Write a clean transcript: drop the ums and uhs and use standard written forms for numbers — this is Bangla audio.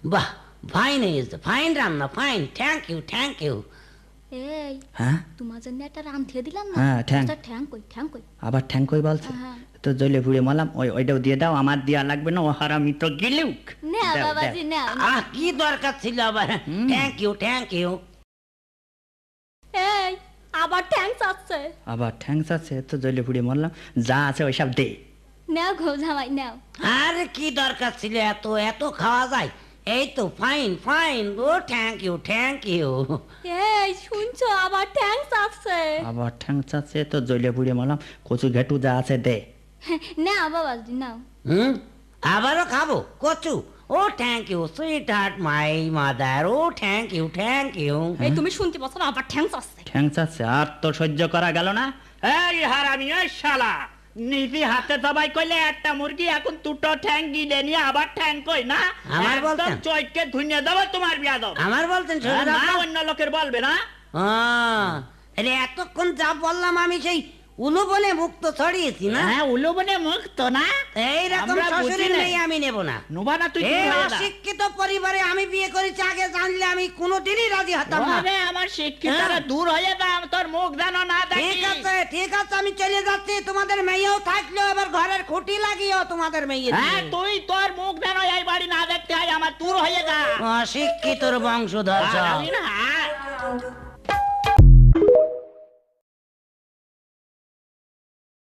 বাহ, ফাইন হয়েছে, ফাইন রান্না, fine, thank you, thank you. এই হ্যাঁ তোমার জন্য একটা রান দিয়ে দিলাম না। হ্যাঁ, ঠ্যাং। ঠ্যাং কই, ঠ্যাং কই? আবার ঠ্যাং কই বলছে? হ্যাঁ। তো জ্বলে পুড়ে মরলাম, ওইটাও দিয়ে দাও, আমার দেওয়া লাগবে না, ও হারামি তো গিলুক। নাও দাও, বাবাজি নাও। আহ, কি দরকার ছিল আবার? Thank you, thank you. এই আবার ঠ্যাং চাচ্ছে। আবার ঠ্যাং আছে, তো জ্বলে পুড়ে মরলাম, যা আছে ওইসব দে। নাও গো জামাই নাও। আরে কি দরকার ছিল এত এত খাওয়া যায়? এই তো ফাইন, ফাইন, ও থ্যাংক ইউ, থ্যাংক ইউ। এই শুনছো আবার ঠ্যাং চাচ্ছে। আবার ঠ্যাং আছে, তো জ্বলে পুড়ে মরলাম, কচু ঘেটু যা আছে দে। নাও বাবাজি নাও। আবারও খাবো কচু? ও thank you sweetheart my mother, ও থ্যাংক ইউ, থ্যাংক ইউ। এই তুমি শুনতে পাচ্ছ না আবার ঠ্যাং চাচ্ছে? ঠ্যাং আছে, আর তো সহ্য করা গেল না। এই হারামি, এই শালা, নিজে হাতে সবাই কইলে একটা মুরগি, এখন দুটো ঠ্যাং গিলে নিয়ে আবার ঠ্যাং কই না? আমার বলতেন? একদম চৈতকে ধুইয়ে দেবো তোমার বিয়াদব। আমার বলতেন না, শরীর অন্য লোকের বলবে না। আরে এতক্ষণ যা বললাম আমি সেই উলুবনে মুক্ত ছড়িয়েছি না? হ্যাঁ, উলুবনে মুক্ত না, এইরকম আমরা শ্বশুরের বুঝি নাই। মেয়ে আমি নেব না। নোবা না তুই, এই দূর হয়ে যা। অশিক্ষিত পরিবারে আমি বিয়ে করেছি, আগে জানলে আমি কোনোদিনই রাজি হতাম না। ওরে আমার শিক্ষিতরা, হ্যাঁ। দূর হয়ে যা, তোর মুখ যেন না দেখি। ঠিক আছে, ঠিক আছে, আমি চলে যাচ্ছি। তোমাদের মেয়েও থাকলেও এবার ঘরের খুঁটি লাগিও তোমাদের মেয়ে। হ্যাঁ, তুই তোর মুখ যেন এই বাড়ি না দেখতে হয় আমার, দূর হয়ে যা। অশিক্ষিতর বংশধর সব। আমি না